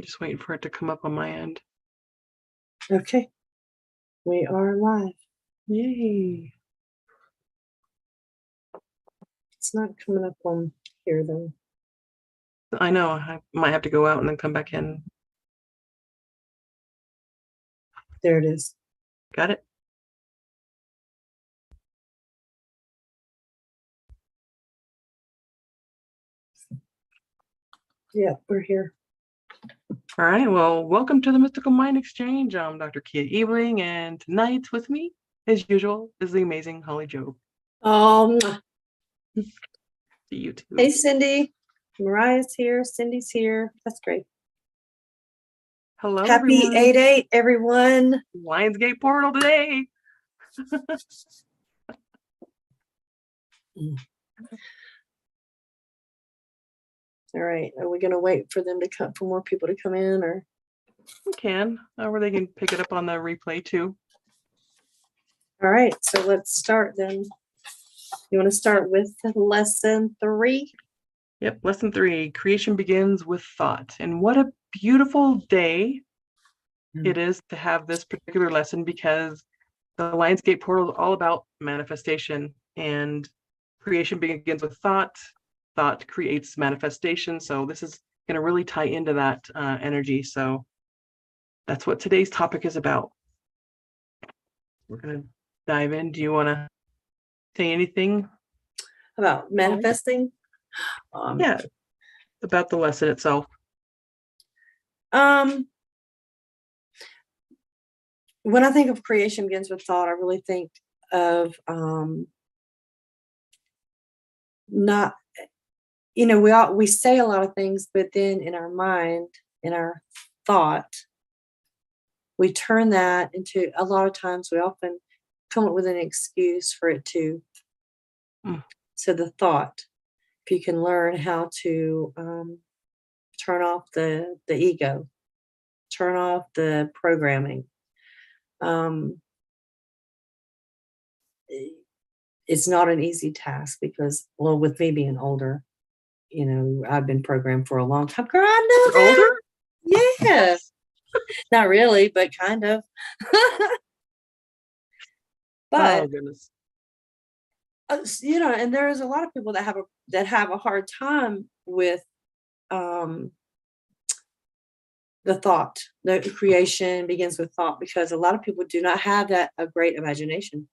Just waiting for it to come up on my end. Okay. We are live. Yay. It's not coming up on here though. I know. I might have to go out and then come back in. There it is. Got it? Yeah, we're here. All right. Well, welcome to the Mystical Mind Exchange. I'm Dr. Cija Ebeling, and tonight with me, as usual, is the amazing Holly Jobe. See you too. Hey, Cindy. Mariah's here. Cindy's here. That's great. Hello, Happy everyone. 8/8, everyone. Lionsgate portal today. All right. Are we going to wait for them to come, for more people to come in, or? We can, or they can pick it up on the replay too. All right. So let's start then. You want to start with lesson 3? Yep. Lesson 3, creation begins with thought. And what a beautiful day it is to have this particular lesson, because the Lionsgate portal is all about manifestation, and creation begins with thought. Thought creates manifestation. So this is going to really tie into that energy. So that's what today's topic is about. We're going to dive in. Do you want to say anything about manifesting? Yeah, about the lesson itself. When I think of creation begins with thought, I really think of not, we say a lot of things, but then in our mind, in our thought, we turn that into, a lot of times we often come up with an excuse for it to. So the thought, if you can learn how to turn off the ego, turn off the programming. It's not an easy task because, well, with me being older, I've been programmed for a long time. Girl, I know that. Older? Yeah. Not really, but kind of. But oh goodness. And there is a lot of people that have a hard time with the thought. The creation begins with thought, because a lot of people do not have a great imagination.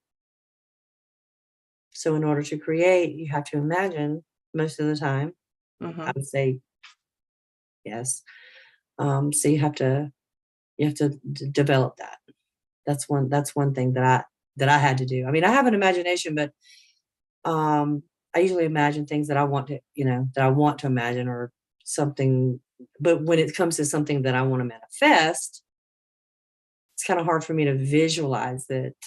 So in order to create, you have to imagine most of the time. I would say yes. So you have to develop that. That's one thing that I had to do. I mean, I have an imagination, but I usually imagine things that I want to imagine, or something. But when it comes to something that I want to manifest, it's kind of hard for me to visualize it.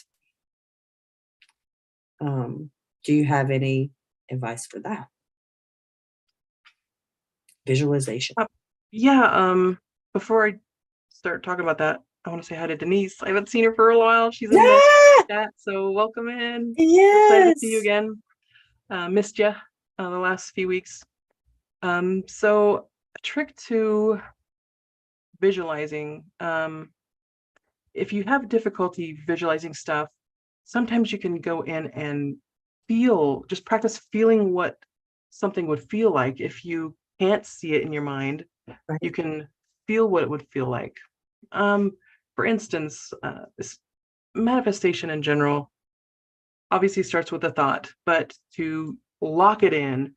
Do you have any advice for that? Visualization. Before I start talking about that, I want to say hi to Denise. I haven't seen her for a while. She's in the chat, so welcome in. Yes. Excited to see you again. Missed you the last few weeks. So a trick to visualizing, if you have difficulty visualizing stuff, sometimes you can go in and just practice feeling what something would feel like. If you can't see it in your mind, Right. You can feel what it would feel like. For instance, this manifestation in general obviously starts with a thought, but to lock it in,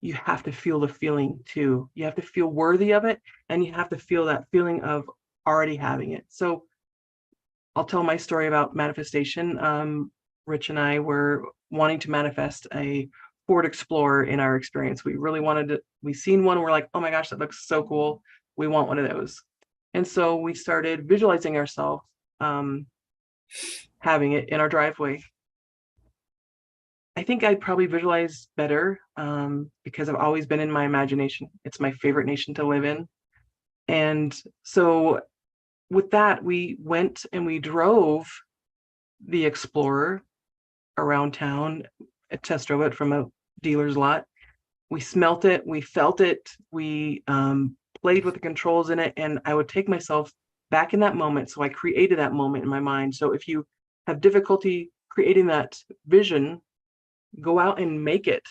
you have to feel the feeling too. You have to feel worthy of it, and you have to feel that feeling of already having it. So I'll tell my story about manifestation. Rich and I were wanting to manifest a Ford Explorer in our experience. We really wanted it. We seen one, we're like, oh my gosh, that looks so cool. We want one of those. And so we started visualizing ourselves having it in our driveway. I think I'd probably visualize better because I've always been in my imagination. It's my favorite nation to live in. And so with that, we went and we drove the Explorer around town, test drove it from a dealer's lot. We smelt it, we felt it, we played with the controls in it, and I would take myself back in that moment. So I created that moment in my mind. So if you have difficulty creating that vision, go out and make it,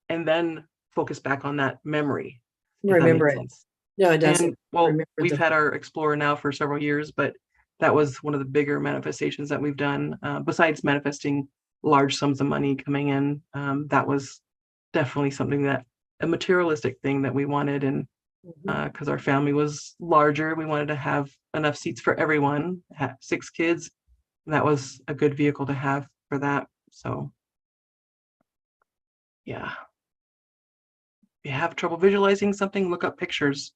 and then focus back on that memory, if that Remember makes it. sense. No, it doesn't. And well, Remember we've the had our Explorer now for several years, but that was one of the bigger manifestations that we've done. Besides manifesting large sums of money coming in, that was definitely something that a materialistic thing that we wanted. And because our family was larger, we wanted to have enough seats for everyone, had 6 kids. That was a good vehicle to have for that. So yeah. If you have trouble visualizing something, look up pictures.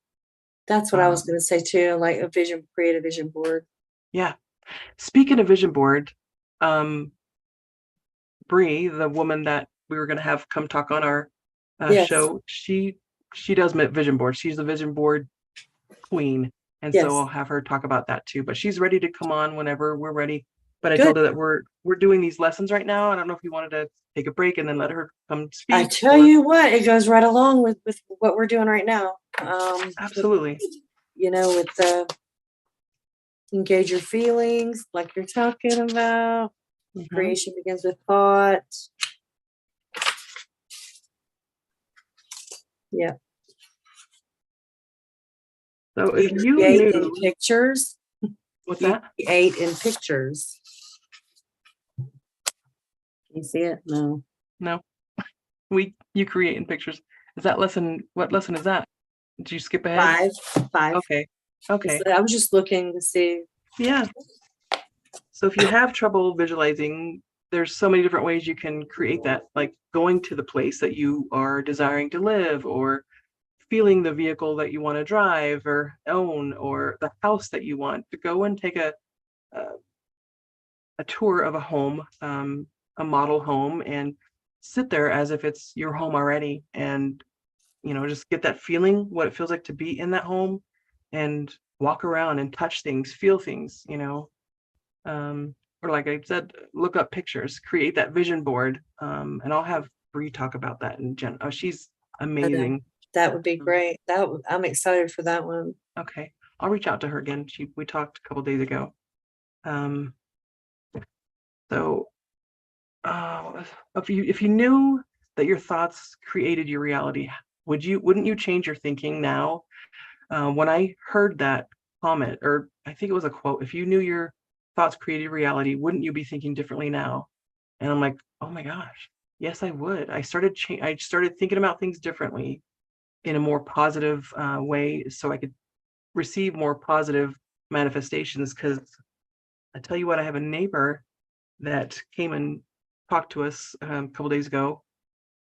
That's what I was going to say too. Like create a vision board. Yeah. Speaking of vision board, Bree, the woman that we were going to have come talk on our Yes. show, she does vision boards. She's the vision board queen, and Yes. so I'll have her talk about that too. But she's ready to come on whenever we're ready. But I Good. told her that we're doing these lessons right now. I don't know if you wanted to take a break and then let her come speak. I tell you what, it goes right along with what we're doing right now. Absolutely. With the engage your feelings, like you're talking about. Creation begins with thought. Yeah. So if you create knew in pictures, what's that? Create in pictures. Can you see it? No. You create in pictures. Is that lesson? What lesson is that? Did you skip ahead? 5. Okay. I was just looking to see. Yeah. So if you have trouble visualizing, there's so many different ways you can create that, like going to the place that you are desiring to live, or feeling the vehicle that you want to drive or own, or the house that you want to go and take a tour of a home, a model home, and sit there as if it's your home already, and just get that feeling, what it feels like to be in that home, and walk around and touch things, feel things, or like I said, look up pictures, create that vision board, and I'll have Bree talk about that in Jen. Oh, she's amazing. That would be great. I'm excited for that one. Okay, I'll reach out to her again. We talked a couple days ago. So if you knew that your thoughts created your reality, wouldn't you change your thinking now? When I heard that comment, or I think it was a quote, if you knew your thoughts created reality, wouldn't you be thinking differently now? And I'm like, oh my gosh, yes, I would. I started thinking about things differently in a more positive way, so I could receive more positive manifestations. Because I tell you what, I have a neighbor that came and talked to us a couple days ago.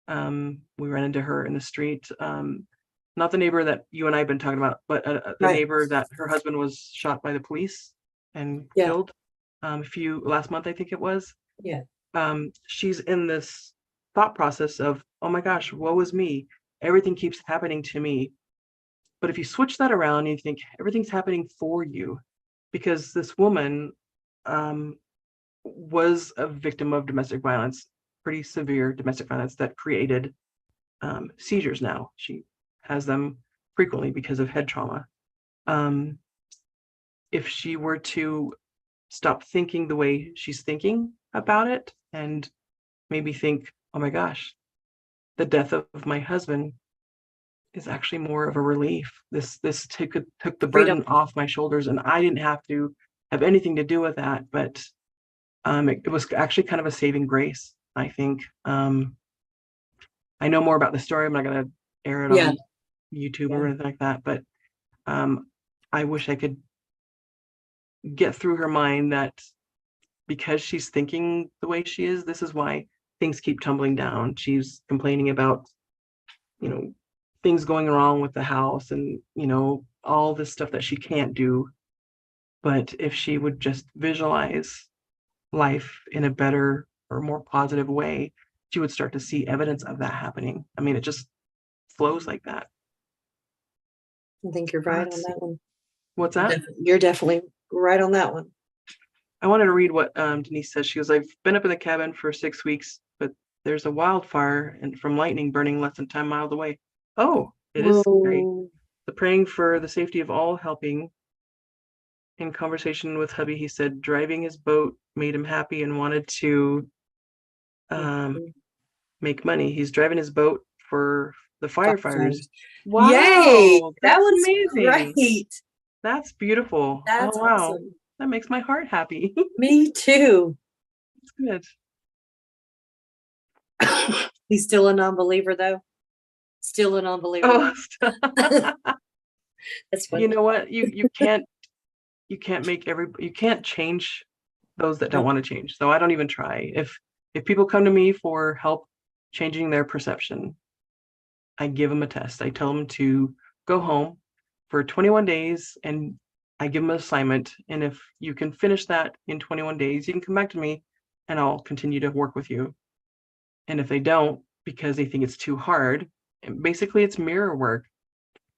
We ran into her in the street. Not the neighbor that you and I have been talking about, but the Right. neighbor that her husband was shot by the police and killed last month, I think it was. Yeah. She's in this thought process of, oh my gosh, woe is me. Everything keeps happening to me. But if you switch that around and you think everything's happening for you, because this woman was a victim of domestic violence, pretty severe domestic violence that created seizures now. She has them frequently because of head trauma. If she were to stop thinking the way she's thinking about it, and maybe think, oh my gosh, the death of my husband is actually more of a relief. This took the burden off my shoulders, and I didn't have to have anything to do with that. But it was actually kind of a saving grace, I think. I know more about the story. I'm not going to air it on YouTube or anything like that, but I wish I could get through her mind that because she's thinking the way she is, this is why things keep tumbling down. She's complaining about, things going wrong with the house, and, all this stuff that she can't do. But if she would just visualize life in a better or more positive way, she would start to see evidence of that happening. I mean, it just flows like that. I think you're right on that one. What's that? You're definitely right on that one. I wanted to read what Denise says. She goes, I've been up in the cabin for 6 weeks, but there's a wildfire and from lightning burning less than 10 miles away. Oh, it is scary. the praying for the safety of all helping. In conversation with hubby, he said driving his boat made him happy and wanted to make money. He's driving his boat for the firefighters. Yay! Wow, That that's was amazing. great. That's beautiful. That's Oh, wow. awesome. That makes my heart happy. Me too. That's good. He's still a non-believer though. Still a non-believer. Oh, That's funny. you know what? You can't change those that don't want to change. So I don't even try. If people come to me for help changing their perception, I give them a test. I tell them to go home for 21 days and I give them an assignment. And if you can finish that in 21 days, you can come back to me and I'll continue to work with you. And if they don't, because they think it's too hard, basically it's mirror work.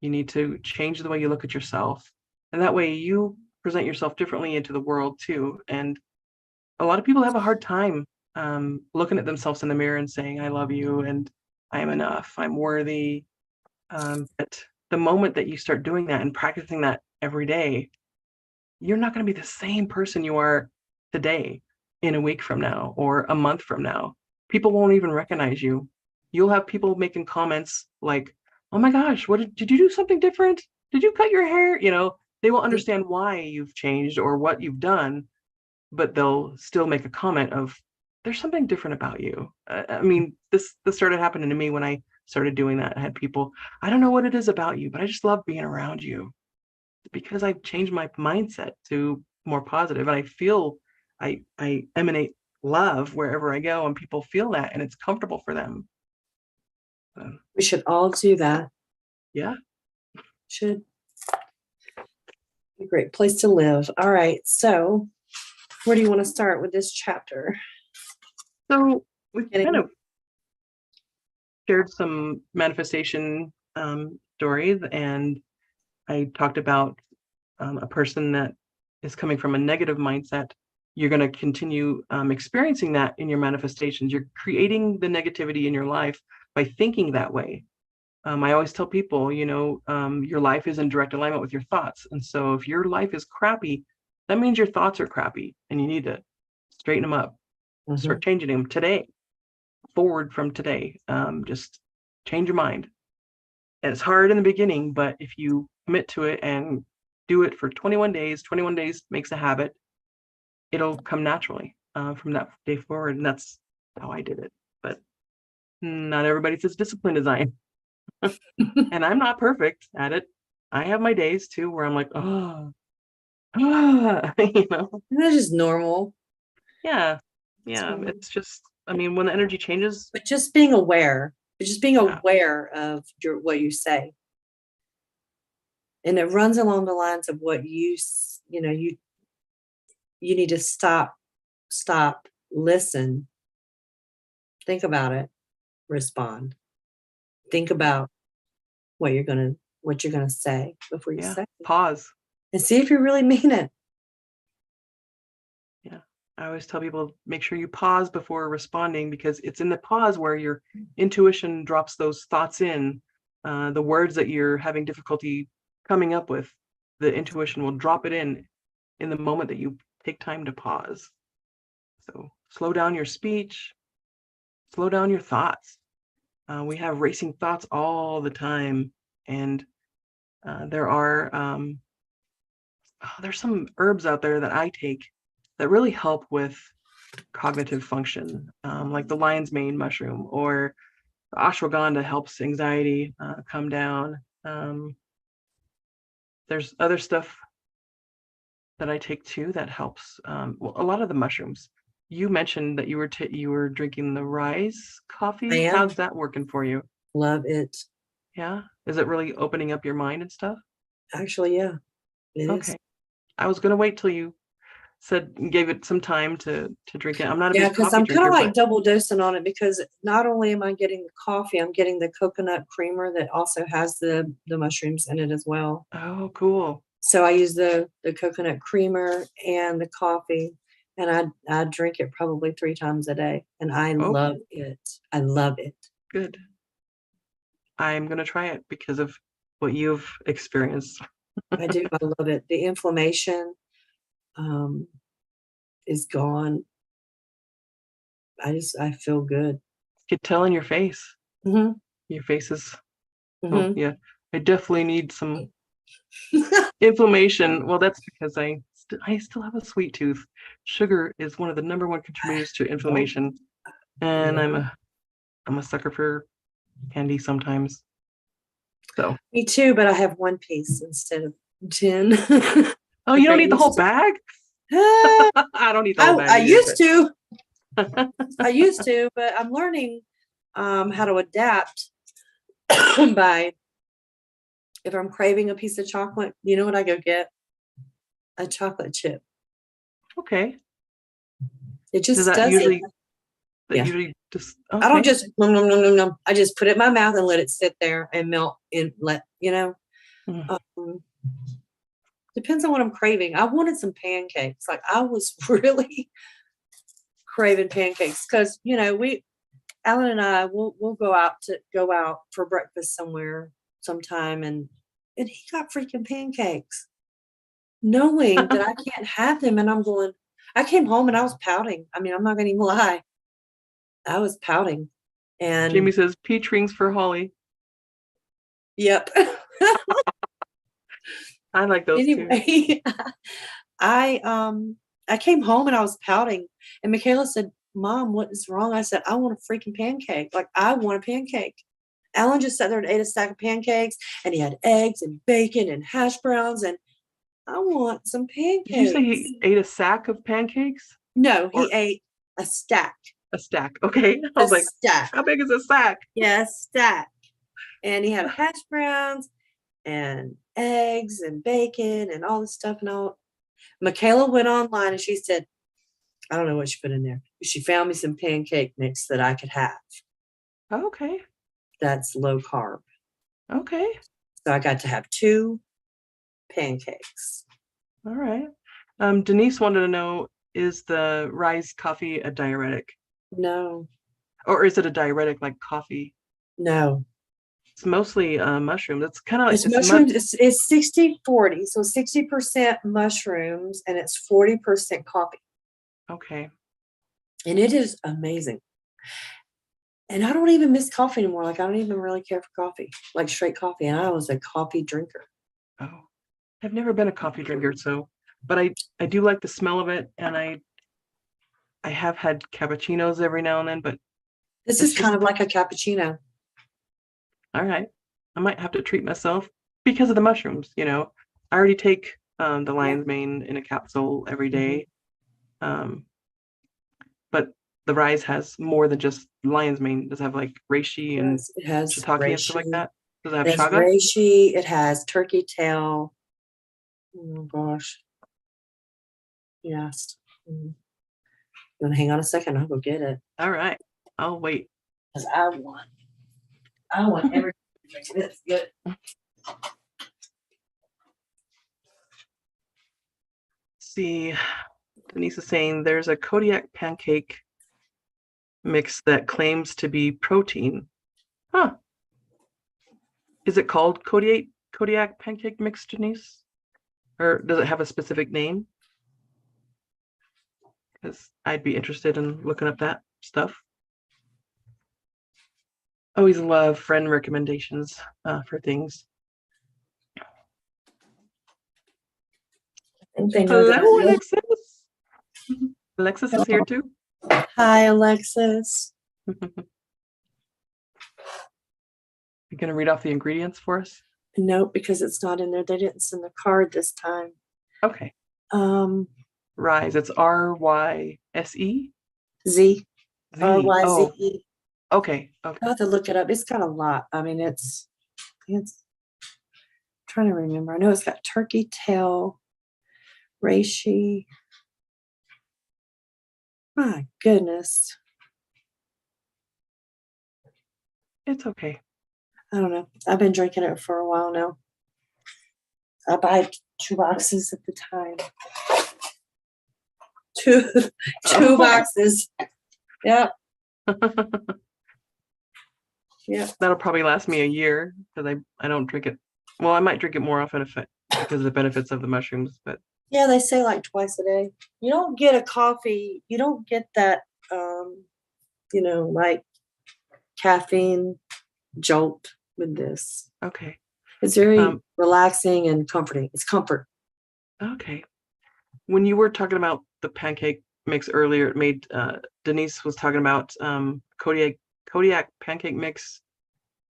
You need to change the way you look at yourself. And that way you present yourself differently into the world too. And a lot of people have a hard time looking at themselves in the mirror and saying, I love you and I am enough, I'm worthy. But the moment that you start doing that and practicing that every day, you're not going to be the same person you are today in a week from now or a month from now. People won't even recognize you. You'll have people making comments like, oh my gosh, what did you do something different? Did you cut your hair? You know, they won't understand why you've changed or what you've done, but they'll still make a comment of, there's something different about you. I mean, this started happening to me when I started doing that. I had people, I don't know what it is about you, but I just love being around you because I've changed my mindset to more positive and I feel I emanate love wherever I go and people feel that and it's comfortable for them. We should all do that. Yeah. Should be a great place to live. All right. So where do you want to start with this chapter? So we've kind of shared some manifestation stories, and I talked about a person that is coming from a negative mindset. You're going to continue experiencing that in your manifestations. You're creating the negativity in your life by thinking that way. I always tell people, your life is in direct alignment with your thoughts. And so if your life is crappy, that means your thoughts are crappy and you need to straighten them up. Start changing them today, forward from today. Just change your mind. And it's hard in the beginning, but if you commit to it and do it for 21 days makes a habit, it'll come naturally from that day forward. And that's how I did it. But not everybody's as disciplined as I am. And I'm not perfect at it. I have my days too where I'm like, That's just normal. Yeah. It's just, I mean, when the energy changes. But just being aware, aware of what you say. And it runs along the lines of what you need to stop, listen, think about it, respond. Think about what you're gonna say before you say it. Pause. And see if you really mean it. Yeah. I always tell people, make sure you pause before responding because it's in the pause where your intuition drops those thoughts in. The words that you're having difficulty coming up with, the intuition will drop it in the moment that you take time to pause. So slow down your speech, slow down your thoughts. We have racing thoughts all the time. And there are, there's some herbs out there that I take that really help with cognitive function, like the lion's mane mushroom or ashwagandha helps anxiety come down. There's other stuff that I take too that helps. Well, a lot of the mushrooms. You mentioned that you were drinking the rise coffee. How's that working for you? Love it. Yeah. Is it really opening up your mind and stuff? Actually, yeah. It is. I was gonna wait till you gave it some time to drink it. I'm not a big because coffee I'm kind drinker, of like but double dosing on it because not only am I getting the coffee, I'm getting the coconut creamer that also has the mushrooms in it as well. Oh, cool. So I use the coconut creamer and the coffee, and I drink it probably 3 times a day, and I love it. I love it. Good. I'm gonna try it because of what you've experienced. I do. I love it. The inflammation is gone. I feel good. You could tell in your face. Mm-hmm. Your face is, Mm-hmm. oh, yeah. I definitely need some inflammation. Well, that's because I still have a sweet tooth. Sugar is one of the number one contributors to inflammation, and Yeah. I'm a sucker for candy sometimes. So Me too, but I have one piece instead of 10. oh, you don't eat the whole bag? I don't eat the whole bag I either, used to. I used to, but I'm learning how to adapt by if I'm craving a piece of chocolate, you know what I go get? A chocolate chip. Okay. It just Does that does usually it. that Yeah. usually just I don't okay. just nom, nom, nom, nom, nom. I just put it in my mouth and let it sit there and melt and depends on what I'm craving. I wanted some pancakes. Like I was really craving pancakes because Alan and I we'll go out for breakfast somewhere sometime and he got freaking pancakes, knowing that I can't have them, and I'm going. I came home and I was pouting. I mean, I'm not gonna even lie. I was pouting, and Jamie says peach rings for Holly. Yep. I like those too. Anyway, I came home and I was pouting, and Michaela said, "Mom, what is wrong?" I said, "I want a freaking pancake. Like I want a pancake." Alan just sat there and ate a stack of pancakes, and he had eggs and bacon and hash browns, and I want some pancakes. Did you say he ate a sack of pancakes? No, he ate a stack. A stack. Okay. I was like, stack. how big is a sack? Yeah, a stack. And he had hash browns and eggs and bacon and all this stuff. And all. Michaela went online and she said, I don't know what she put in there. She found me some pancake mix that I could have. Okay. That's low carb. Okay. So I got to have 2 pancakes. All right. Denise wanted to know, is the Rise coffee a diuretic? No. Or is it a diuretic like coffee? No. It's mostly mushrooms. It's kind of like it's mushrooms. It's 60-40. So 60% mushrooms and it's 40% coffee. Okay. And it is amazing. And I don't even miss coffee anymore. Like I don't even really care for coffee, like straight coffee. And I was a coffee drinker. Oh, I've never been a coffee drinker, but I do like the smell of it, and I have had cappuccinos every now and then, but this is kind of like a cappuccino. All right. I might have to treat myself because of the mushrooms, I already take the lion's mane in a capsule every day. But the Rise has more than just lion's mane. It does have like reishi and it has shiitake reishi, and stuff like that. Does it have it has chaga? Reishi, it has turkey tail. Oh gosh. Yes. You want to hang on a second? I'll go get it. All right. I'll wait. Because I want everything. It's good. See, Denise is saying there's a Kodiak pancake mix that claims to be protein. Huh. Is it called Kodiak pancake mix, Denise? Or does it have a specific name? Because I'd be interested in looking up that stuff. Always love friend recommendations for things. Hello, Alexis. Alexis is here too. Hi, Alexis. You gonna read off the ingredients for us? Nope, because it's not in there. They didn't send the card this time. Okay. Rise. It's RYSE? Z. RYZE. Oh. Okay. I have to look it up. It's got a lot. I mean, it's trying to remember. I know it's got turkey tail, reishi. My goodness. It's okay. I don't know. I've been drinking it for a while now. I buy 2 boxes at the time. Two boxes. Yep. Yeah. That'll probably last me a year because I don't drink it Well, I might drink it more often because of the benefits of the mushrooms, but Yeah, they say like twice a day. You don't get a coffee. You don't get that, like caffeine jolt with this. okay. It's very relaxing and comforting. It's comfort. Okay. When you were talking about the pancake mix earlier, it made Denise was talking about Kodiak pancake mix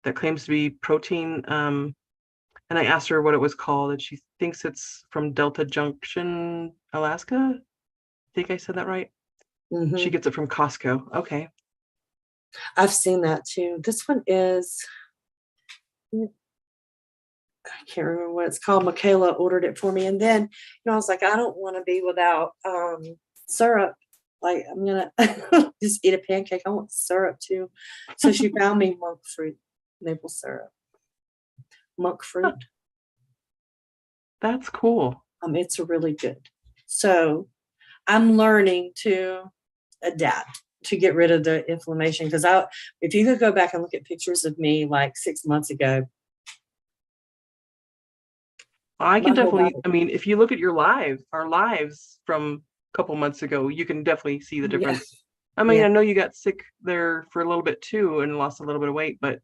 that claims to be protein. And I asked her what it was called, and she thinks it's from Delta Junction, Alaska. I think I said that right. She gets it from Costco. Okay. I've seen that too. This one is, I can't remember what it's called. Michaela ordered it for me. And then, I was like, I don't want to be without syrup. Like, I'm going to just eat a pancake. I want syrup too. So she found me monk fruit maple syrup. Monk fruit. That's cool. It's really good. So I'm learning to adapt to get rid of the inflammation. Because if you could go back and look at pictures of me like 6 months ago, I can definitely, I mean, if you look at our lives from a couple months ago, you can definitely see the difference. Yeah. I mean, I know you got sick there for a little bit too and lost a little bit of weight, but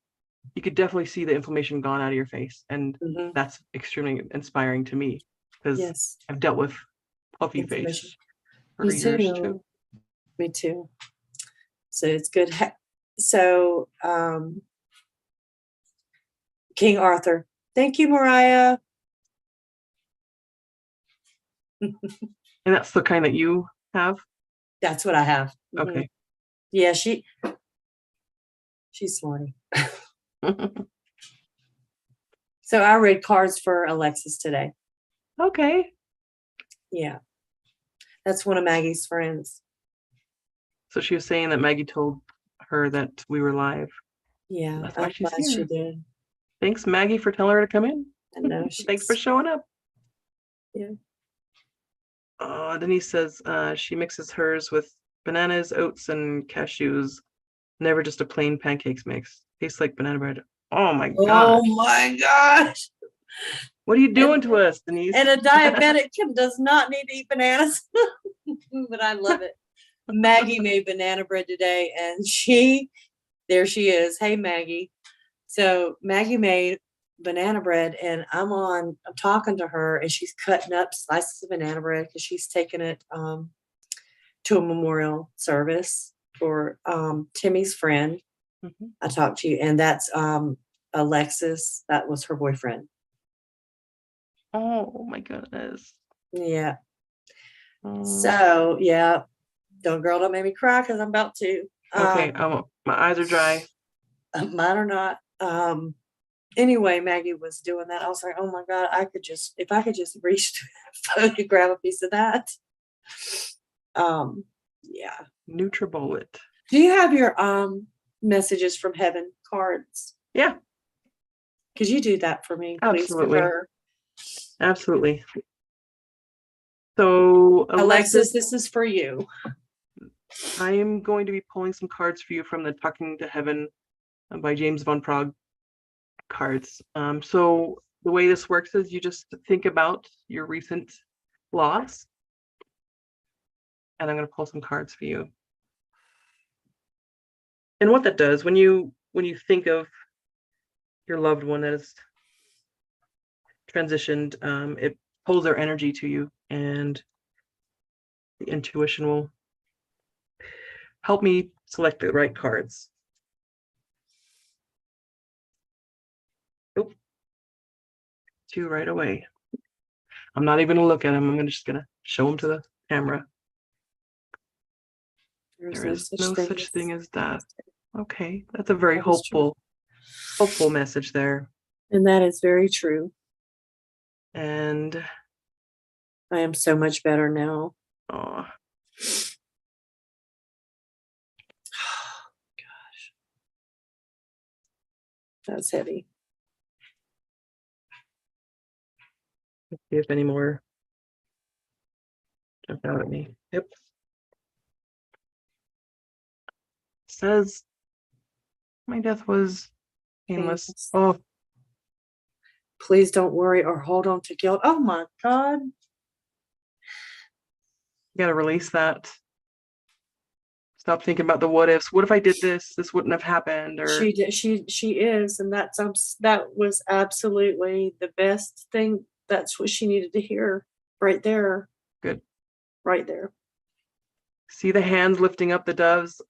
you could definitely see the inflammation gone out of your face. And that's extremely inspiring to me because I've dealt with puffy face for years too. Me too. So it's good. So, King Arthur. Thank you, Mariah. And that's the kind that you have? That's what I have. Okay. Yeah, she's smarty. So I read cards for Alexis today. Okay. Yeah. That's one of Maggie's friends. So she was saying that Maggie told her that we were live. Yeah. That's why she's here. She did. Thanks, Maggie, for telling her to come in. I know. Thanks for showing up. Yeah. Denise says she mixes hers with bananas, oats, and cashews. Never just a plain pancakes mix. Tastes like banana bread. Oh my gosh. Oh my gosh. What are you doing to us, Denise? And a diabetic does not need to eat bananas. But I love it. Maggie made banana bread today, and there she is. Hey, Maggie. So Maggie made banana bread, and I'm talking to her, and she's cutting up slices of banana bread because she's taking it to a memorial service for Timmy's friend. I talked to you, and that's Alexis. That was her boyfriend. Oh my goodness. Yeah. So yeah, don't make me cry because I'm about to. Okay, my eyes are dry. Mine are not. Anyway, Maggie was doing that. I was like, oh my God, if I could just reach to the phone and grab a piece of that. Yeah. NutriBullet. Do you have your messages from heaven cards? Yeah. Could you do that for me, please? Absolutely. Absolutely. So Alexis, this is for you. I am going to be pulling some cards for you from the Talking to Heaven by James Von Prague cards. So the way this works is you just think about your recent loss, and I'm going to pull some cards for you. And what that does, when you think of your loved one that has transitioned, it pulls their energy to you, and the intuition will help me select the right cards. Oh, 2 right away. I'm not even gonna look at them. I'm just gonna show them to the camera. There is no such thing as death. Okay, that's a very hopeful message there. And that is very true. And I am so much better now. Oh gosh, that's heavy. Let's see if any more jump out at me. Yep. Says my death was painless. Oh, Please don't worry or hold on to guilt. Oh my God. You got to release that. Stop thinking about the what ifs. What if I did this? This wouldn't have happened. Or She did. She is, and that was absolutely the best thing. That's what she needed to hear, right there, good. right there. See the hands lifting up the doves.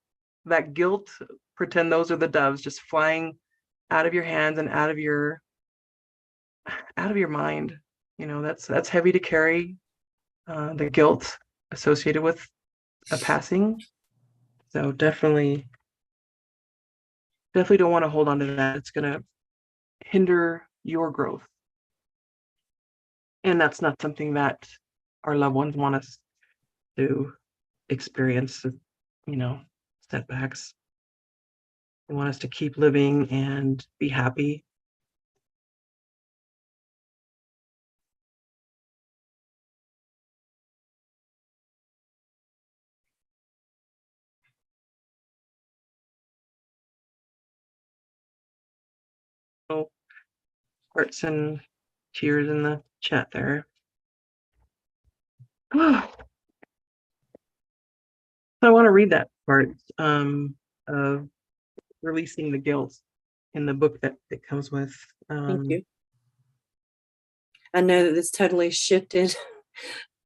That guilt. Pretend those are the doves just flying out of your hands and out of your mind. You know, that's heavy to carry. The guilt associated with a passing. So definitely don't want to hold on to that. It's going to hinder your growth. And that's not something that our loved ones want us to experience, you know, setbacks. They want us to keep living and be happy. So hearts and tears in the chat there. So I want to read that part of releasing the guilt in the book that it comes with. Thank you. I know that this totally shifted.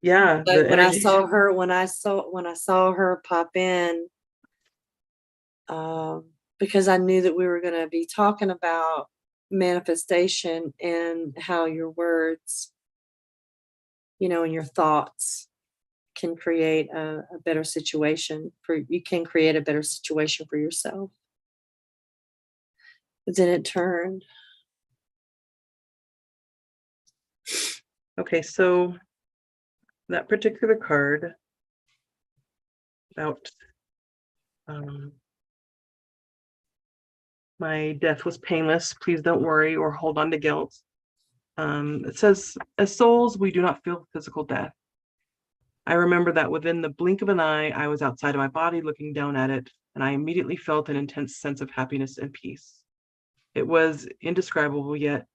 Yeah, But the when I energy. saw her pop in, because I knew that we were going to be talking about manifestation and how your words, and your thoughts can create a better situation you can create a better situation for yourself. But then it turned. Okay, so that particular card about my death was painless. Please don't worry or hold on to guilt. It says, as souls, we do not feel physical death. I remember that within the blink of an eye, I was outside of my body looking down at it, and I immediately felt an intense sense of happiness and peace. It was indescribable, yet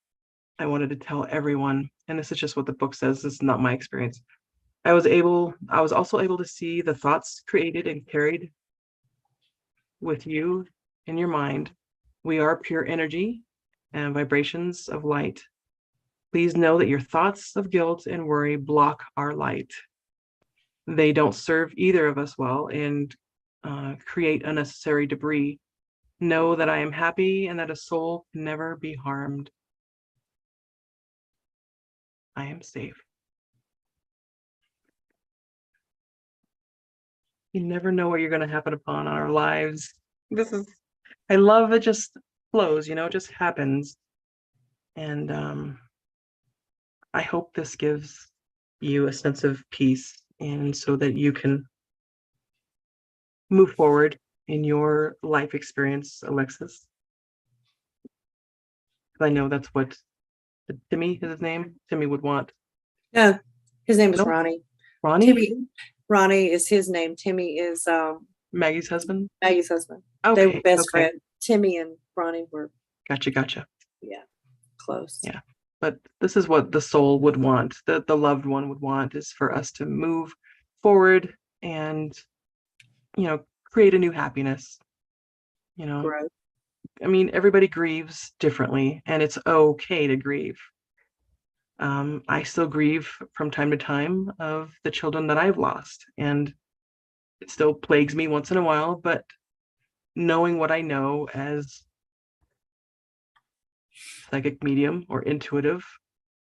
I wanted to tell everyone, and this is just what the book says, this is not my experience. I was also able to see the thoughts created and carried with you in your mind. We are pure energy and vibrations of light. Please know that your thoughts of guilt and worry block our light. They don't serve either of us well and create unnecessary debris. Know that I am happy and that a soul can never be harmed. I am safe. You never know what you're going to happen upon in our lives. I love it, just flows, it just happens. And I hope this gives you a sense of peace, and so that you can move forward in your life experience, Alexis. I know that's what Timmy is his name. Timmy would want. No, his name is No? Ronnie. Ronnie? Ronnie is his name. Timmy is Maggie's husband? Maggie husband. Okay. They were best friends. Timmy and Ronnie were. Gotcha. Yeah, close. Yeah. But this is what the soul would want, the loved one would want, is for us to move forward and, create a new happiness. Growth. I mean, everybody grieves differently, and it's okay to grieve. I still grieve from time to time of the children that I've lost, and it still plagues me once in a while, but knowing what I know as psychic medium or intuitive,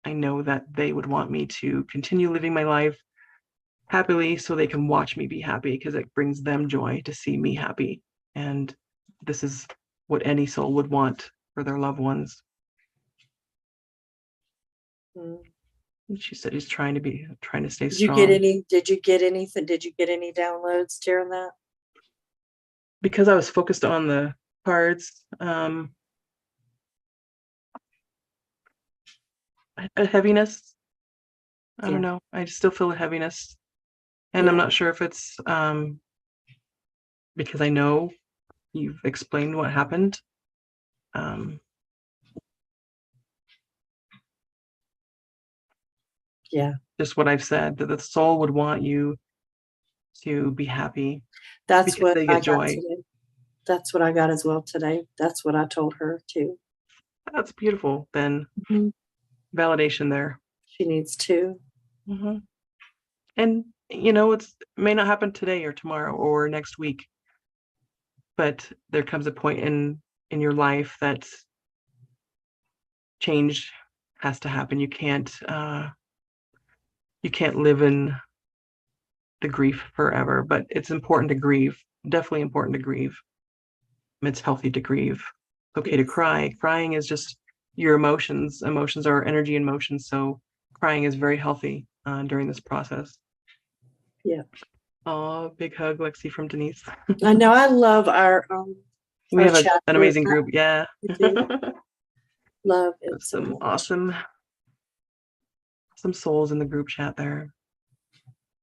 I know that they would want me to continue living my life happily so they can watch me be happy, because it brings them joy to see me happy. And this is what any soul would want for their loved ones. She said he's trying to stay strong. Did you get anything? Did you get any downloads during that? Because I was focused on the cards, a heaviness. I don't know. I still feel a heaviness. And I'm not sure if it's because I know you've explained what happened. Yeah. Just what I've said, that the soul would want you to be happy That's because what they I get got joy. today. That's what I got as well today. That's what I told her too. That's beautiful. Then Mm-hmm. validation there. She needs to. Mm-hmm. And it may not happen today or tomorrow or next week, but there comes a point in your life that change has to happen. You can't live in the grief forever, but it's important to grieve. Definitely important to grieve. It's healthy to grieve. It's okay to cry. Crying is just your emotions. Emotions are energy in motion, so crying is very healthy during this process. Yeah. Oh, big hug, Lexi, from Denise. I know. I love our We have chat an group. amazing group. Yeah. I do. Love it so Some much. awesome souls in the group chat there.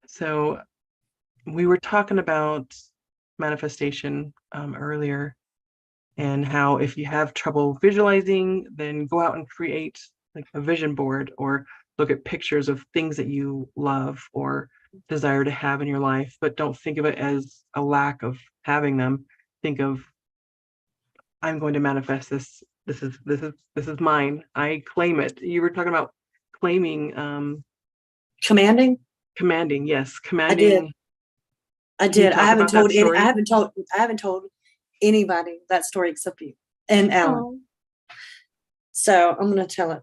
So we were talking about manifestation earlier, and how if you have trouble visualizing, then go out and create like a vision board, or look at pictures of things that you love or desire to have in your life, but don't think of it as a lack of having them. Think of, I'm going to manifest this. This is mine. I claim it. You were talking about claiming, Commanding. commanding. Yes, I did. commanding. I Can you did. I talk haven't about that told any. I story? haven't told anybody that story except you and Alan. Oh, So I'm going to tell it.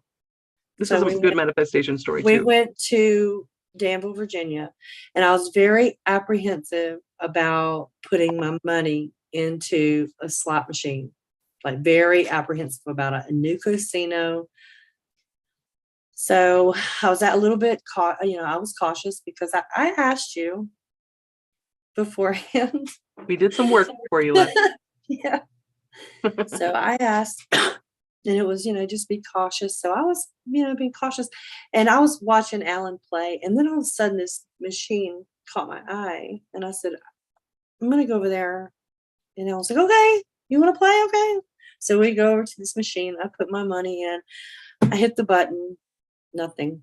this So is a good manifestation story we too. went to Danville, Virginia, and I was very apprehensive about putting my money into a slot machine. Like very apprehensive about it. A new casino. So I was a little bit I was cautious because I asked you beforehand. We did some work before you left. Yeah. So I asked, and it was, just be cautious. So I was, being cautious, and I was watching Alan play, and then all of a sudden this machine caught my eye, and I said, I'm going to go over there. And I was like, okay, you want to play? Okay. So we go over to this machine. I put my money in. I hit the button. Nothing.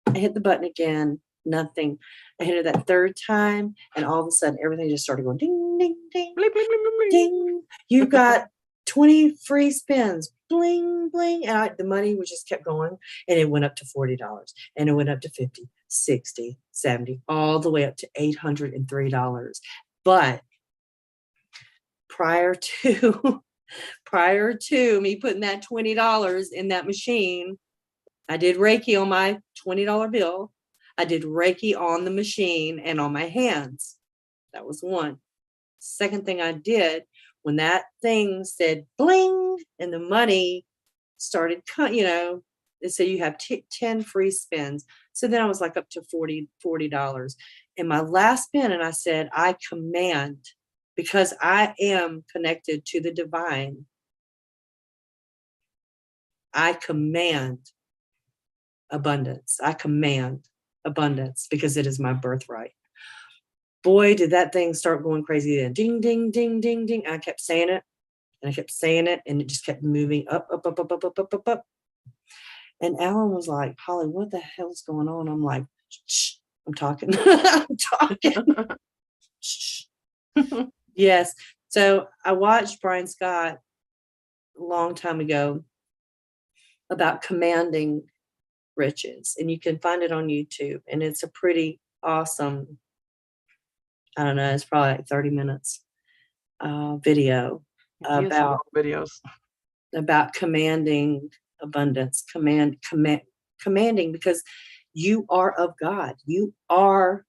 I hit the button again. Nothing. I hit it that third time, and all of a sudden, everything just started going ding, ding, ding, Bling, bling, bling, bling, bling. ding. You got 20 free spins. Bling, bling. And the money was just kept going, and it went up to $40, and it went up to 50, 60, 70, all the way up to $803. But prior to me putting that $20 in that machine, I did Reiki on my $20 bill. I did Reiki on the machine and on my hands. That was one. Second thing I did, when that thing said bling and the money started, it said you have 10 free spins. So then I was like up to $40. And my last spin, and I said, I command, because I am connected to the divine, I command abundance. I command abundance because it is my birthright. Boy, did that thing start going crazy then. Ding, ding, ding, ding, ding. I kept saying it, and I kept saying it, and it just kept moving up, up, up, up, up, up, up, up, up. And Alan was like, Holly, what the hell's going on? I'm like, shh, I'm talking. I'm talking. Shh. Yes. So I watched Brian Scott a long time ago about commanding riches, and you can find it on YouTube, and it's a pretty awesome, I don't know, it's probably like 30 minutes video about commanding abundance, commanding, because you are of God. You are,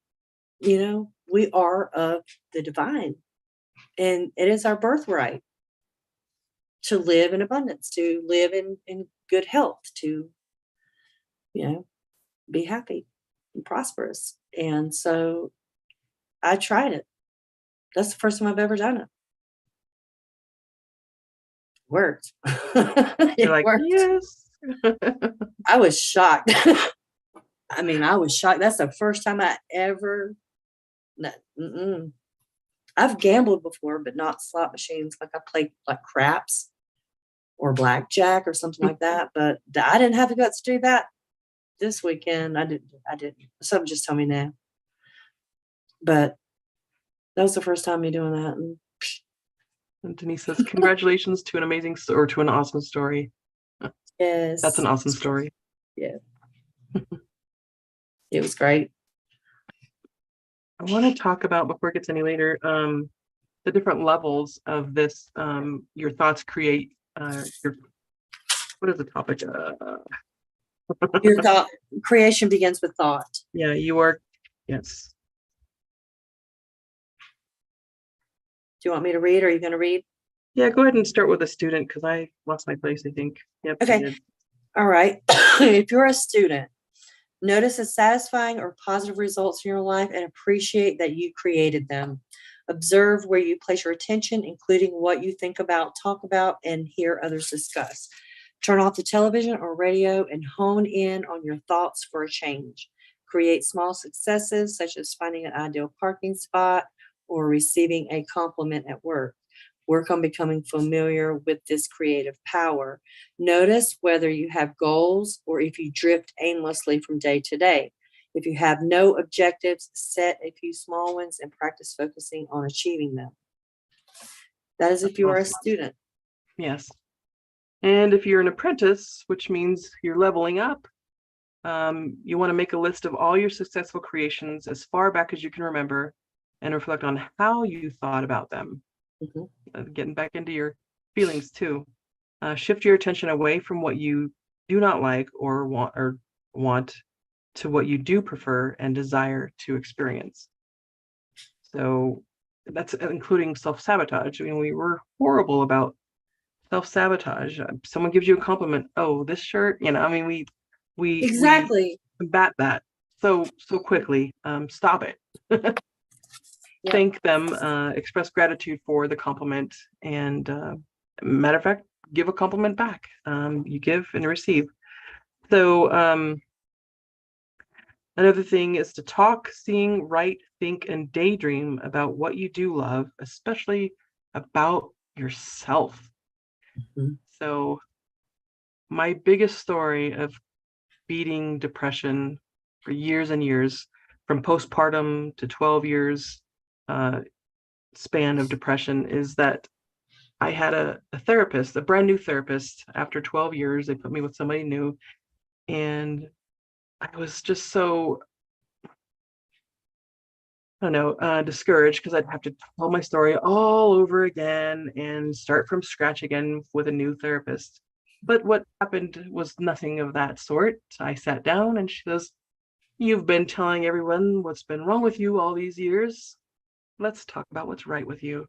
we are of the divine, and it is our birthright to live in abundance, to live in good health, to, be happy and prosperous. And so I tried it. That's the first time I've ever done it. Worked. You're like, worked. yes. I was shocked. I was shocked. That's the first time I ever. I've gambled before, but not slot machines. Like I played like craps or blackjack or something like that. But I didn't have the guts to do that. this weekend. I didn't. Something just told me now. But that was the first time me doing that. And Denise says, congratulations to an amazing or to an awesome story. Yes. That's an awesome story. Yeah. It was great. I want to talk about, before it gets any later, the different levels of this. Your thoughts create what is the topic? Your thought creation begins with thought. Yeah, you are. Yes. Do you want me to read, or are you going to read? Yeah, go ahead and start with a student, because I lost my place, I think. Yep. Okay. All right. If you're a student, notice the satisfying or positive results in your life and appreciate that you created them. Observe where you place your attention, including what you think about, talk about, and hear others discuss. Turn off the television or radio and hone in on your thoughts for a change. Create small successes, such as finding an ideal parking spot or receiving a compliment at work. Work on becoming familiar with this creative power. Notice whether you have goals or if you drift aimlessly from day to day. If you have no objectives, set a few small ones and practice focusing on achieving them. That is if you are a student. Yes. And if you're an apprentice, which means you're leveling up, you want to make a list of all your successful creations as far back as you can remember and reflect on how you thought about them. Getting back into your feelings too. Shift your attention away from what you do not like or want to what you do prefer and desire to experience. So that's including self-sabotage. I mean, we were horrible about self-sabotage. Someone gives you a compliment. Oh, this shirt, I mean, we exactly combat that so quickly. Stop it. Yep. Thank them, express gratitude for the compliment, and matter of fact, give a compliment back. You give and receive. So another thing is to talk, sing, write, think, and daydream about what you do love, especially about yourself. So my biggest story of beating depression for years and years, from postpartum to 12 years span of depression, is that I had a therapist, a brand new therapist. After 12 years, they put me with somebody new, and I was just so, I don't know, discouraged, because I'd have to tell my story all over again and start from scratch again with a new therapist. But what happened was nothing of that sort. I sat down and she goes, "You've been telling everyone what's been wrong with you all these years. Let's talk about what's right with you."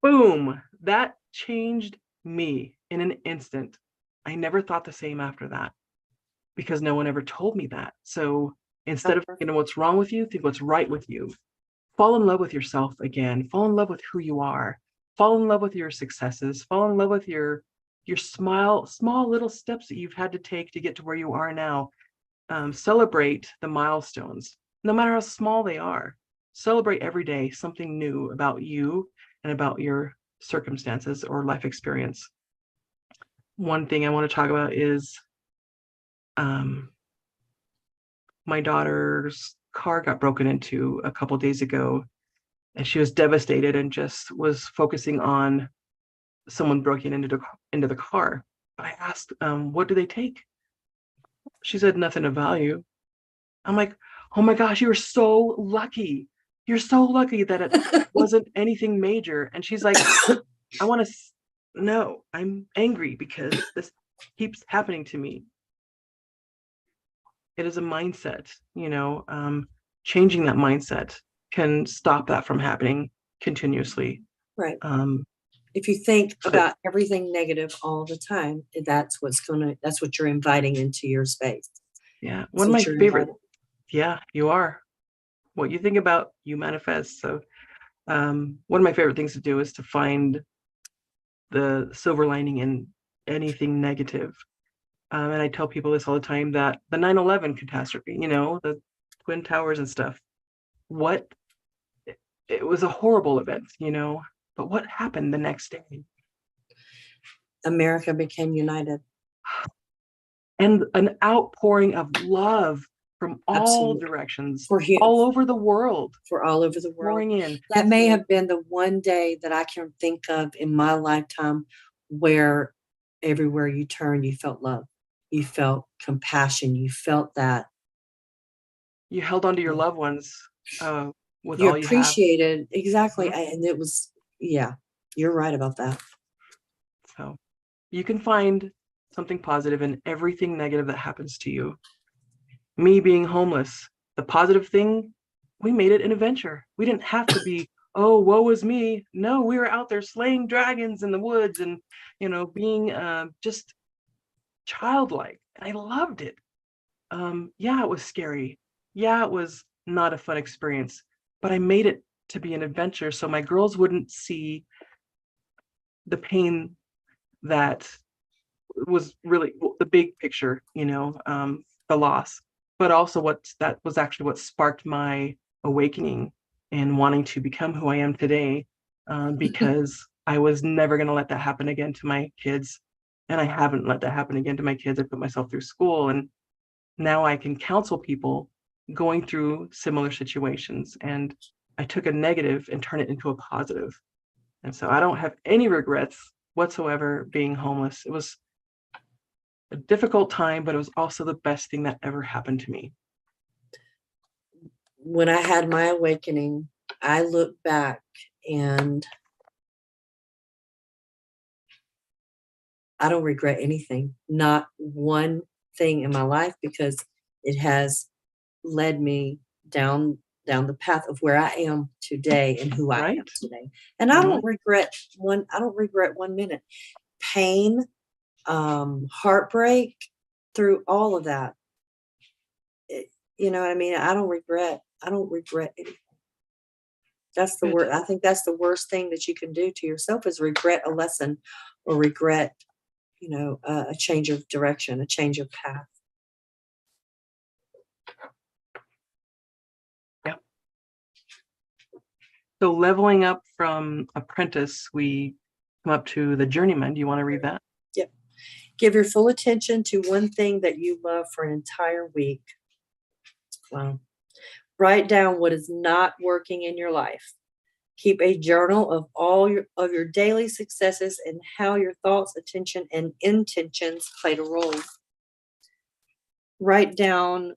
Boom! That changed me in an instant. I never thought the same after that, because no one ever told me that. So instead of thinking what's wrong with you, think what's right with you. Fall in love with yourself again. Fall in love with who you are. Fall in love with your successes. Fall in love with your small little steps that you've had to take to get to where you are now. Celebrate the milestones, no matter how small they are. Celebrate every day something new about you and about your circumstances or life experience. One thing I want to talk about is my daughter's car got broken into a couple days ago, and she was devastated and just was focusing on someone breaking into the car. But I asked, what do they take? She said nothing of value. I'm like, oh my gosh, you're so lucky. You're so lucky that it wasn't anything major. And she's like, I want to know. I'm angry because this keeps happening to me. It is a mindset, changing that mindset can stop that from happening continuously. Right. If you think about everything negative all the time, that's what you're inviting into your space. Yeah. One of my favorite. Yeah, you are. What you think about, you manifest. So one of my favorite things to do is to find the silver lining in anything negative. And I tell people this all the time, that the 9/11 catastrophe, the Twin Towers and stuff, it was a horrible event, but what happened the next day? America became united. and an outpouring of love from all Absolutely. directions, For him, all over the world, for all over the world. pouring in. That may have been the one day that I can think of in my lifetime where everywhere you turn, you felt love. You felt compassion. You felt that. You held on to your loved ones with You all you have. appreciated. Exactly. And it was, yeah, you're right about that. So you can find something positive in everything negative that happens to you. Me being homeless, the positive thing, we made it an adventure. We didn't have to be, oh, woe is me. No, we were out there slaying dragons in the woods and, being just childlike. And I loved it. Yeah, it was scary. Yeah, it was not a fun experience, but I made it to be an adventure so my girls wouldn't see the pain that was really the big picture, the loss, but also that was actually what sparked my awakening and wanting to become who I am today, because I was never going to let that happen again to my kids. And I haven't let that happen again to my kids. I put myself through school, and now I can counsel people going through similar situations. And I took a negative and turned it into a positive. And so I don't have any regrets whatsoever being homeless. It was a difficult time, but it was also the best thing that ever happened to me. When I had my awakening, I look back and I don't regret anything, not one thing in my life, because it has led me down the path of where I am today and who I am today. And I don't regret one minute. Pain, heartbreak, through all of that. You know what I mean? I don't regret anything. That's the word. I think that's the worst thing that you can do to yourself is regret a lesson or regret, a change of direction, a change of path. Yeah. So leveling up from apprentice, we come up to the journeyman. Do you want to read that? Yep. Give your full attention to one thing that you love for an entire week. Wow. Write down what is not working in your life. Keep a journal of all your daily successes and how your thoughts, attention, and intentions played a role. Write down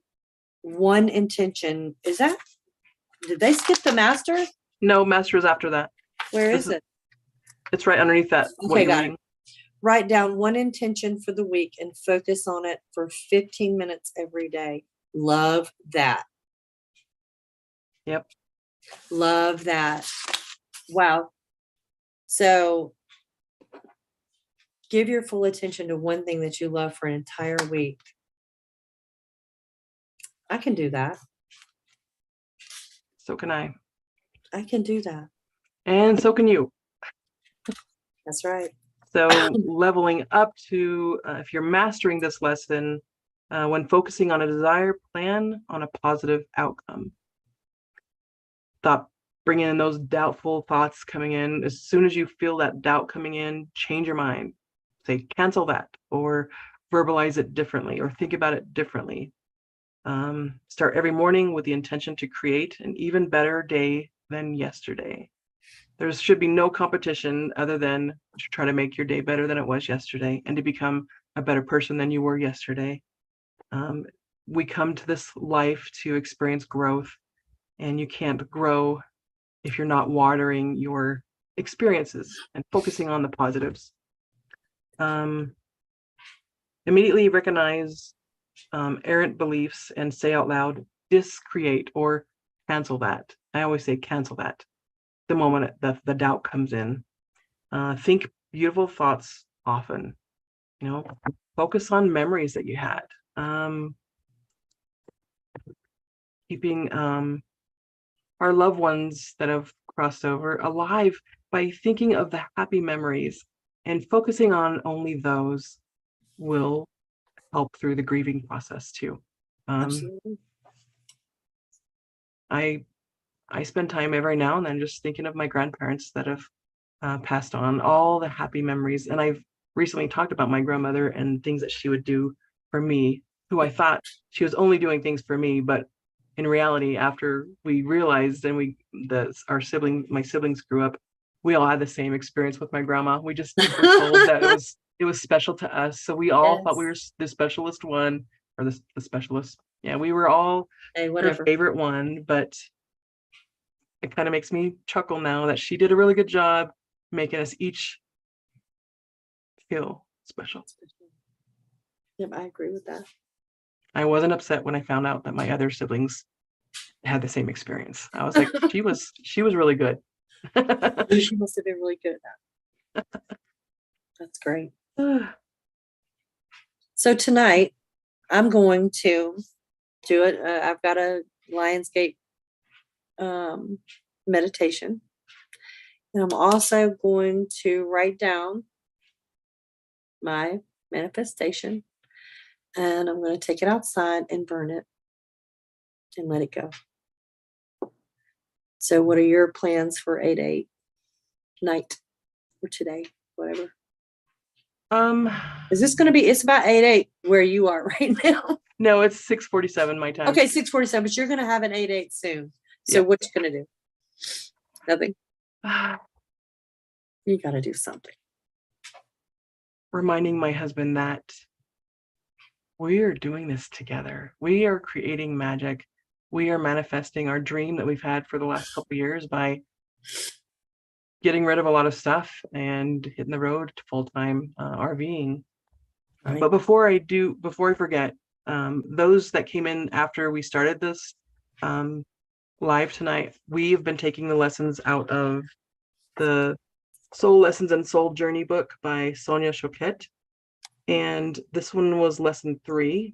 one intention. Did they skip the master? No, master is after that. Where is it? It's right underneath that. Okay, got it. Write down one intention for the week and focus on it for 15 minutes every day. Love that. Yep. Love that. Wow. So give your full attention to one thing that you love for an entire week. I can do that. So can I. I can do that. And so can you. That's right. So leveling up to, if you're mastering this lesson, when focusing on a desire, plan on a positive outcome. Stop bringing in those doubtful thoughts coming in. As soon as you feel that doubt coming in, change your mind. Say, cancel that, or verbalize it differently, or think about it differently. Start every morning with the intention to create an even better day than yesterday. There should be no competition other than to try to make your day better than it was yesterday and to become a better person than you were yesterday. We come to this life to experience growth, and you can't grow if you're not watering your experiences and focusing on the positives. Immediately recognize errant beliefs and say out loud, discreate or cancel that. I always say cancel that the moment the doubt comes in. Think beautiful thoughts often. Focus on memories that you had. Keeping our loved ones that have crossed over alive by thinking of the happy memories and focusing on only those will help through the grieving process too. Absolutely. I spend time every now and then just thinking of my grandparents that have passed on, all the happy memories. And I've recently talked about my grandmother and things that she would do for me, who I thought she was only doing things for me, but in reality, after we realized and my siblings grew up, we all had the same experience with my grandma. We just were told that it was special to us. So we all thought we were the specialist one, or the specialist. Yeah, we were all her favorite one, but it kind of makes me chuckle now that she did a really good job making us each feel special. Yep, I agree with that. I wasn't upset when I found out that my other siblings had the same experience. I was like, she was really good. She must have been really good at that. That's great. So tonight, I'm going to do it. I've got a Lionsgate meditation. And I'm also going to write down my manifestation, and I'm going to take it outside and burn it and let it go. So what are your plans for 8/8 night or today, whatever? Is this going to be, it's about 8/8 where you are right now? No, it's 6:47 my time. Okay, 6:47, but you're going to have an 8/8 soon. So what you going to do? Nothing. You got to do something. Reminding my husband that we are doing this together. We are creating magic. We are manifesting our dream that we've had for the last couple of years by getting rid of a lot of stuff and hitting the road to full-time RVing. Right. But before I forget, those that came in after we started this live tonight, we've been taking the lessons out of the Soul Lessons and Soul Journey book by Sonia Choquette. And this one was lesson 3.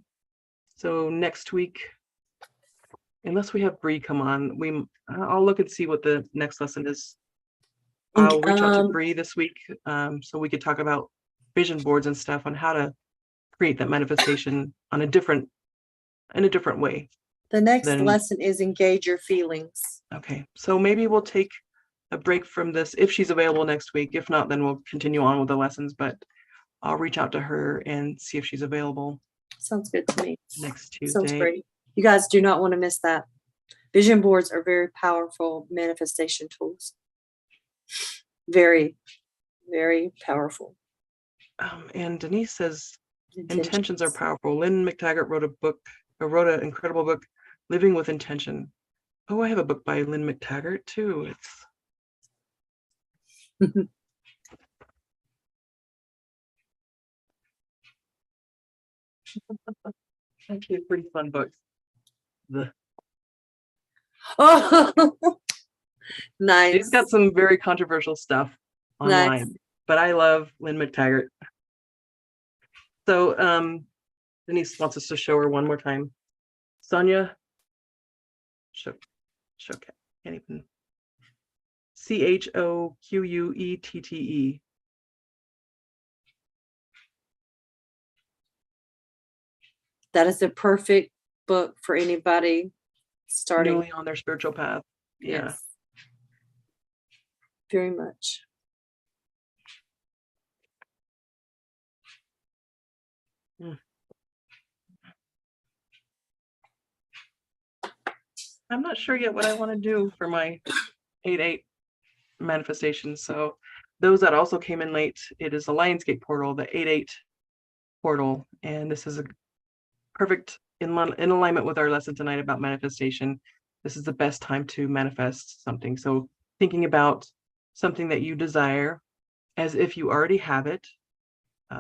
So next week, unless we have Bree come on, I'll look and see what the next lesson is. I'll reach out to Bree this week so we could talk about vision boards and stuff on how to create that manifestation in a different way. The next lesson is engage your feelings. Okay, so maybe we'll take a break from this if she's available next week. If not, then we'll continue on with the lessons, but I'll reach out to her and see if she's available. Sounds good to me. Next Tuesday. Sounds great. You guys do not want to miss that. Vision boards are very powerful manifestation tools. Very, very powerful. And Denise says intentions are powerful. Lynn McTaggart wrote an incredible book, Living with Intention. Oh, I have a book by Lynn McTaggart too. It's actually a pretty fun book. Nice. She's got some very controversial stuff online, but I love Lynn McTaggart. So Denise wants us to show her one more time. Sonia Choquette. Can't even. CHOQUETTE. That is the perfect book for anybody starting newly on their spiritual path. Yeah. Yes. Very much. I'm not sure yet what I want to do for my 8/8 manifestation. So those that also came in late, it is a Lionsgate portal, the 8/8 portal. And this is a perfect in alignment with our lesson tonight about manifestation. This is the best time to manifest something. So thinking about something that you desire as if you already have it,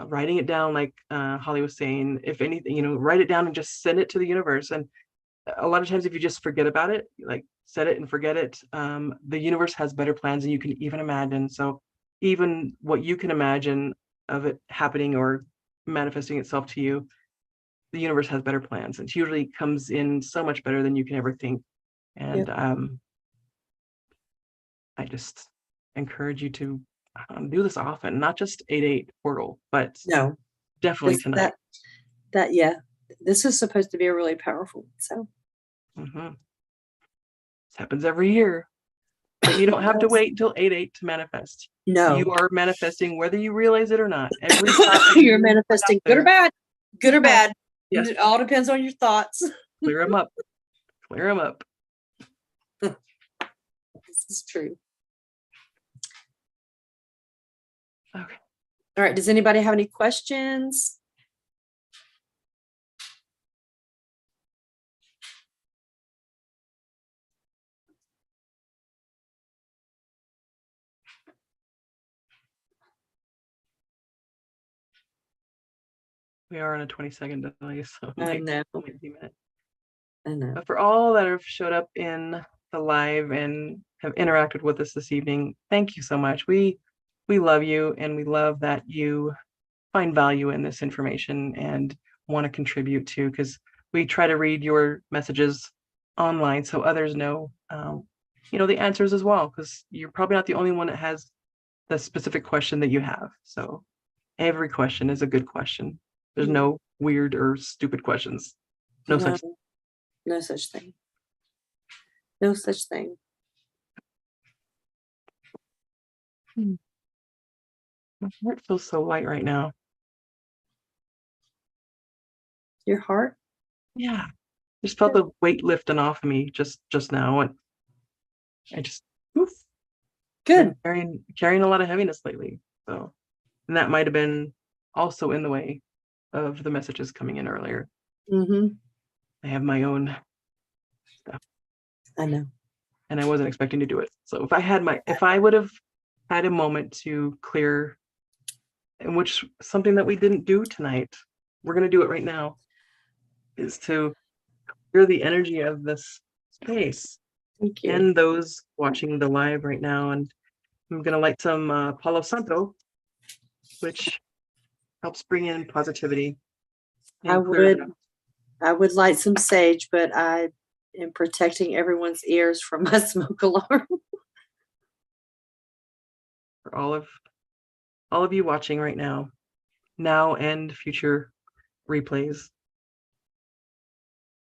writing it down like Holly was saying, if anything, write it down and just send it to the universe. And a lot of times if you just forget about it, like set it and forget it, the universe has better plans than you can even imagine. So even what you can imagine of it happening or manifesting itself to you, the universe has better plans. And it usually comes in so much better than you can ever think. And I just encourage you to do this often, not just 8/8 portal, but definitely tonight. This is supposed to be really powerful. So this happens every year. But you don't have to wait until 8/8 to manifest. No, you are manifesting whether you realize it or not. Every you're manifesting, good or bad. Yes. It all depends on your thoughts. Clear them up. Clear them up. This is true. Okay. All right. Does anybody have any questions? We are on a 20-second delay, so I know. only a few minutes. I know. But for all that have showed up in the live and have interacted with us this evening, thank you so much. We love you, and we love that you find value in this information and want to contribute to, because we try to read your messages online so others know, the answers as well, because you're probably not the only one that has the specific question that you have. So every question is a good question. There's no weird or stupid questions. No such. No such thing. No such thing. My heart feels so light right now. Your heart? Yeah. Just felt the weight lifting off of me just now. And I just oof. Good. Carrying a lot of heaviness lately. So, and that might have been also in the way of the messages coming in earlier. I have my own stuff. I know. And I wasn't expecting to do it. So if I would have had a moment to clear, in which something that we didn't do tonight, we're going to do it right now, is to clear the energy of this space. Thank you. And those watching the live right now. And I'm going to light some Palo Santo, which helps bring in positivity. I would light some sage, but I am protecting everyone's ears from my smoke alarm. For all of you watching right now and future replays,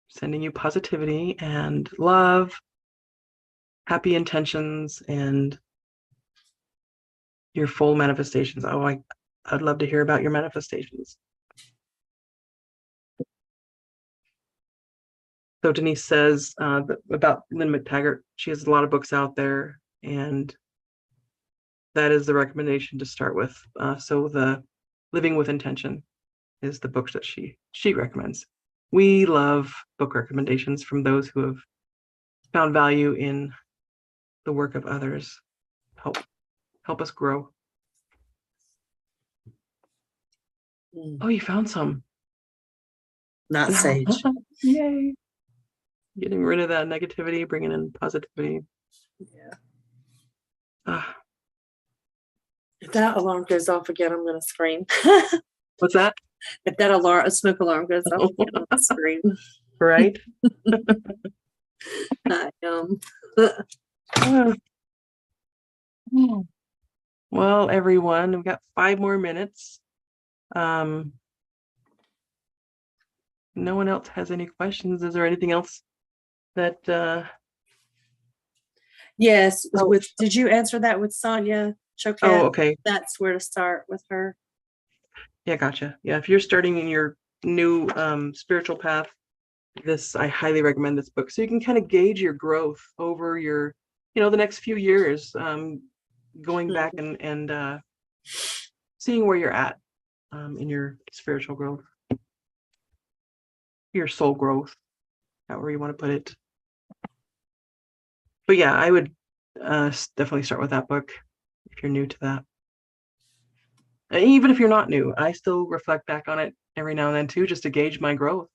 sending you positivity and love, happy intentions, and your full manifestations. Oh, I'd love to hear about your manifestations. So Denise says about Lynn McTaggart, she has a lot of books out there, and that is the recommendation to start with. So the Living with Intention is the book that she recommends. We love book recommendations from those who have found value in the work of others. Help us grow. Oh, you found some. Not sage. Yay. Getting rid of that negativity, bringing in positivity. Yeah. If that alarm goes off again, I'm going to scream. What's that? If that smoke alarm goes off again, I'm going to scream. Right? I am. Well, everyone, we've got 5 more minutes. No one else has any questions. Is there anything else that Yes. Did you answer that with Sonia Choquette? Oh, okay. That's where to start with her. Yeah, gotcha. Yeah, if you're starting in your new spiritual path, I highly recommend this book. So you can kind of gauge your growth over your, the next few years, going back and seeing where you're at in your spiritual growth, your soul growth, however you want to put it. But yeah, I would definitely start with that book if you're new to that. Even if you're not new, I still reflect back on it every now and then too, just to gauge my growth.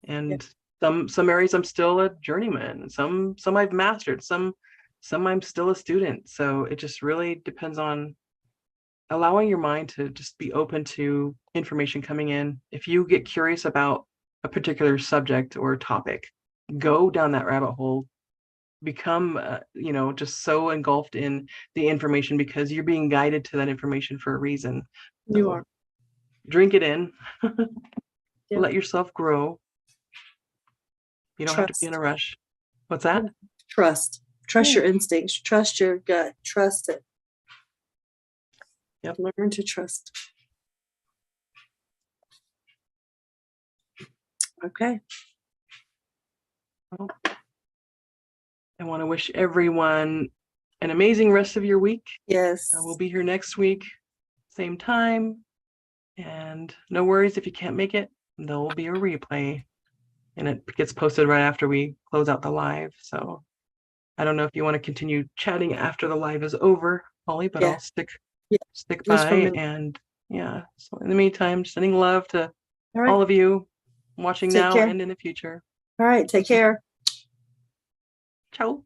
And some areas I'm still a journeyman. Some I've mastered. Some I'm still a student. So it just really depends on allowing your mind to just be open to information coming in. If you get curious about a particular subject or topic, go down that rabbit hole. Become just so engulfed in the information because you're being guided to that information for a reason. You are. Drink it in. Let yourself grow. You don't have to be in a rush. What's that? Trust your instincts. Trust your gut. Trust it. Yep. Learn to trust. Okay. Well, I want to wish everyone an amazing rest of your week. Yes. We'll be here next week, same time. And no worries if you can't make it, there will be a replay. And it gets posted right after we close out the live. So I don't know if you want to continue chatting after the live is over, Holly, but Yeah. I'll stick Yeah. Just by. And yeah, so in the meantime, sending love to all right. all of you watching Take now care. and in the future. All right. Take care. Ciao.